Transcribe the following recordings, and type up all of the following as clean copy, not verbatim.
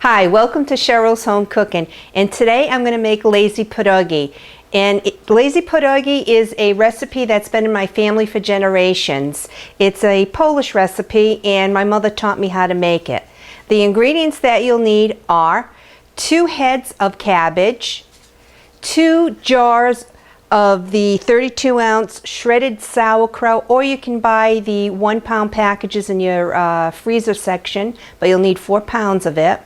Hi, welcome to Cheryl's Home Cooking, and today I'm going to make Lazy Pierogi. And Lazy Pierogi is a recipe that's been in my family for generations. It's a Polish recipe and my mother taught me how to make it. The ingredients that you'll need are 2 heads of cabbage, 2 jars of the 32-ounce shredded sauerkraut, or you can buy the 1-pound packages in your freezer section, but you'll need 4 pounds of it,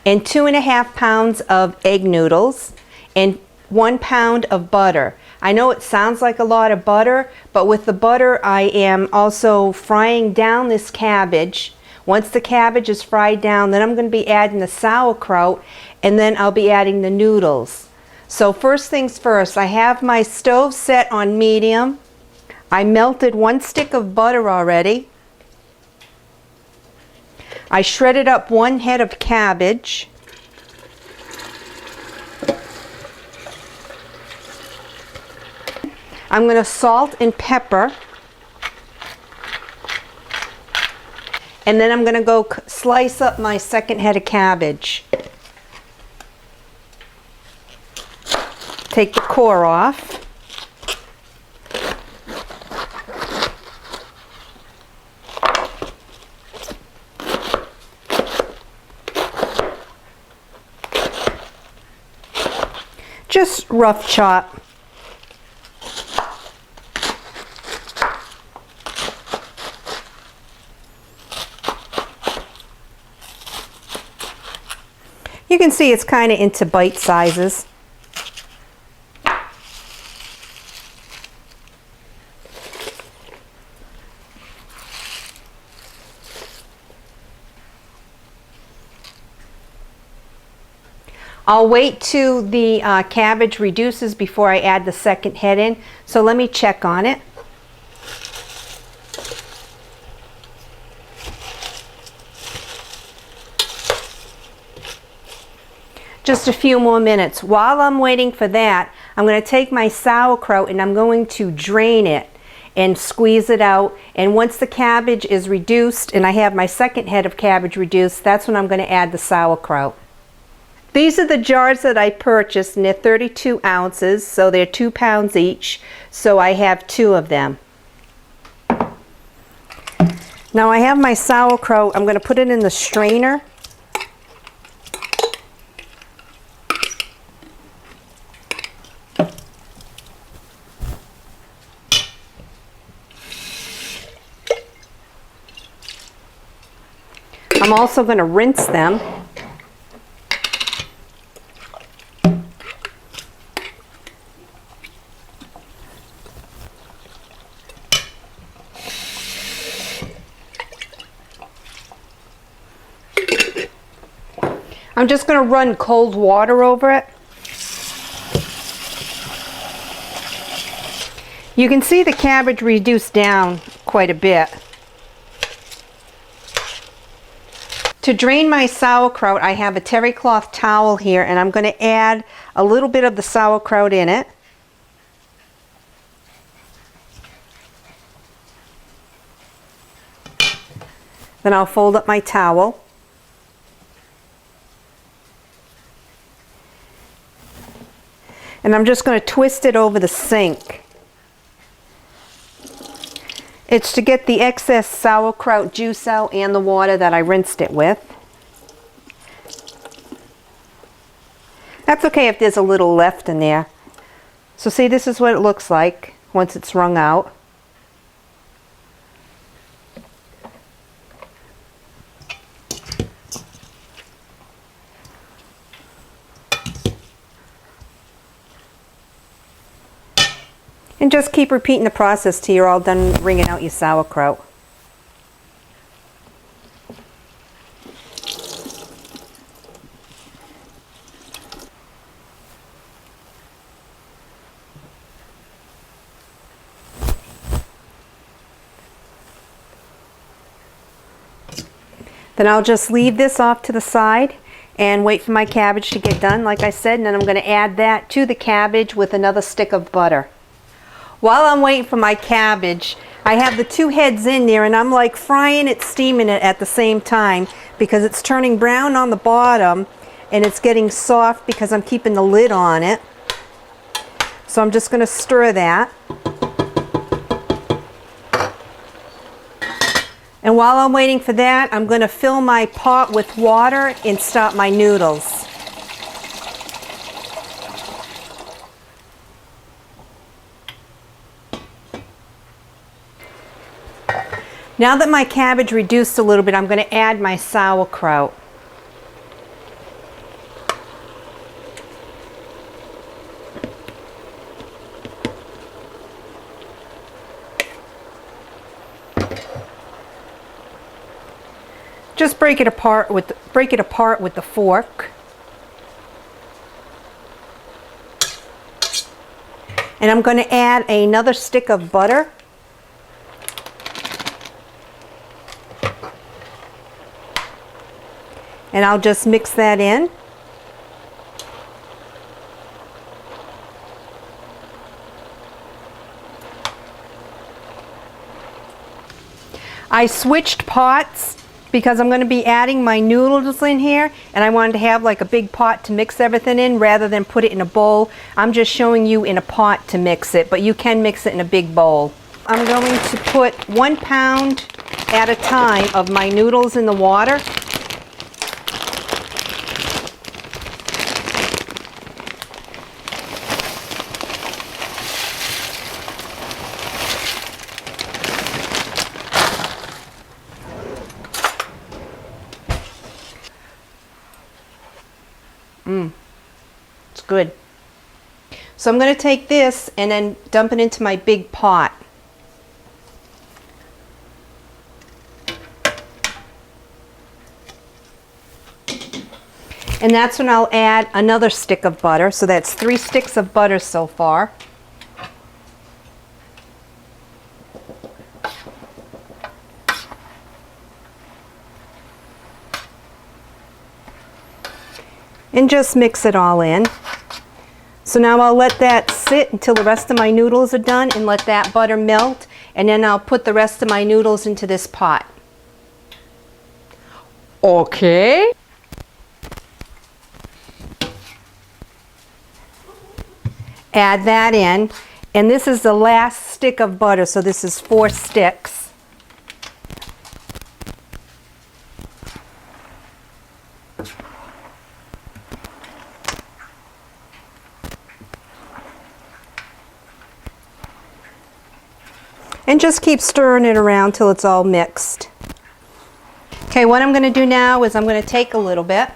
and 2.5 pounds of egg noodles, and 1 pound of butter. I know it sounds like a lot of butter, but with the butter I am also frying down this cabbage. Once the cabbage is fried down, then I'm going to be adding the sauerkraut, and then I'll be adding the noodles. So first things first, I have my stove set on medium. I melted 1 stick of butter already. I shredded up 1 head of cabbage. I'm going to salt and pepper. And then I'm going to go slice up my 2nd head of cabbage. Take the core off. Just rough chop. You can see it's kind of into bite sizes. I'll wait till the cabbage reduces before I add the 2nd head in, so let me check on it. Just a few more minutes. While I'm waiting for that, I'm going to take my sauerkraut and I'm going to drain it and squeeze it out. And once the cabbage is reduced and I have my 2nd head of cabbage reduced, that's when I'm going to add the sauerkraut. These are the jars that I purchased, and they're 32 ounces, so they're 2 pounds each, so I have 2 of them. Now I have my sauerkraut. I'm going to put it in the strainer. I'm also going to rinse them. I'm just going to run cold water over it. You can see the cabbage reduced down quite a bit. To drain my sauerkraut, I have a terry cloth towel here, and I'm going to add a little bit of the sauerkraut in it. Then I'll fold up my towel. And I'm just going to twist it over the sink. It's to get the excess sauerkraut juice out and the water that I rinsed it with. That's okay if there's a little left in there. So see, this is what it looks like once it's wrung out. And just keep repeating the process till you're all done wringing out your sauerkraut. Then I'll just leave this off to the side and wait for my cabbage to get done, like I said, and then I'm going to add that to the cabbage with another stick of butter. While I'm waiting for my cabbage, I have the two heads in there and I'm like frying it, steaming it at the same time because it's turning brown on the bottom and it's getting soft because I'm keeping the lid on it. So I'm just going to stir that. And while I'm waiting for that, I'm going to fill my pot with water and start my noodles. Now that my cabbage reduced a little bit, I'm going to add my sauerkraut. Just break it apart with the fork. And I'm going to add another stick of butter. And I'll just mix that in. I switched pots because I'm going to be adding my noodles in here and I wanted to have like a big pot to mix everything in rather than put it in a bowl. I'm just showing you in a pot to mix it, but you can mix it in a big bowl. I'm going to put 1 pound at a time of my noodles in the water. It's good. So I'm going to take this and then dump it into my big pot. And that's when I'll add another stick of butter. So that's 3 sticks of butter so far. And just mix it all in. So now I'll let that sit until the rest of my noodles are done and let that butter melt, and then I'll put the rest of my noodles into this pot. Okay. Add that in, and this is the last stick of butter, so this is 4 sticks. And just keep stirring it around till it's all mixed. Okay, what I'm going to do now is I'm going to take a little bit.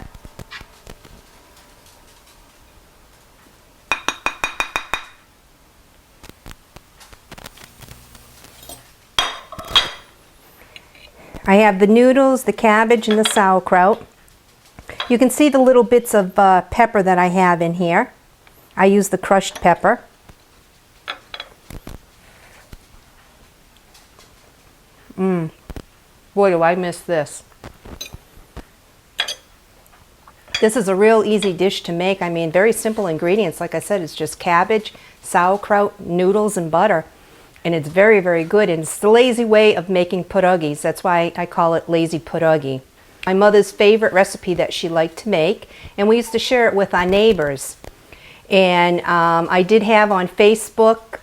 I have the noodles, the cabbage, and the sauerkraut. You can see the little bits of pepper that I have in here. I use the crushed pepper. Boy, do I miss this. This is a real easy dish to make. I mean, very simple ingredients. Like I said, it's just cabbage, sauerkraut, noodles, and butter. And it's very, very good. And it's the lazy way of making pierogis. That's why I call it Lazy Pierogi. My mother's favorite recipe that she liked to make. And we used to share it with our neighbors. And I did have on Facebook,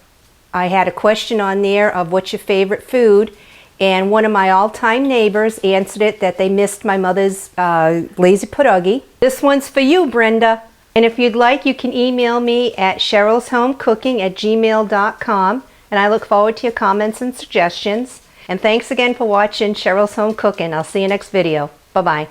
I had a question on there of what's your favorite food. And one of my all-time neighbors answered it that they missed my mother's Lazy Pierogi. This one's for you, Brenda. And if you'd like, you can email me at cherylshomecooking@gmail.com. And I look forward to your comments and suggestions. And thanks again for watching Cheryl's Home Cooking. I'll see you next video. Bye-bye.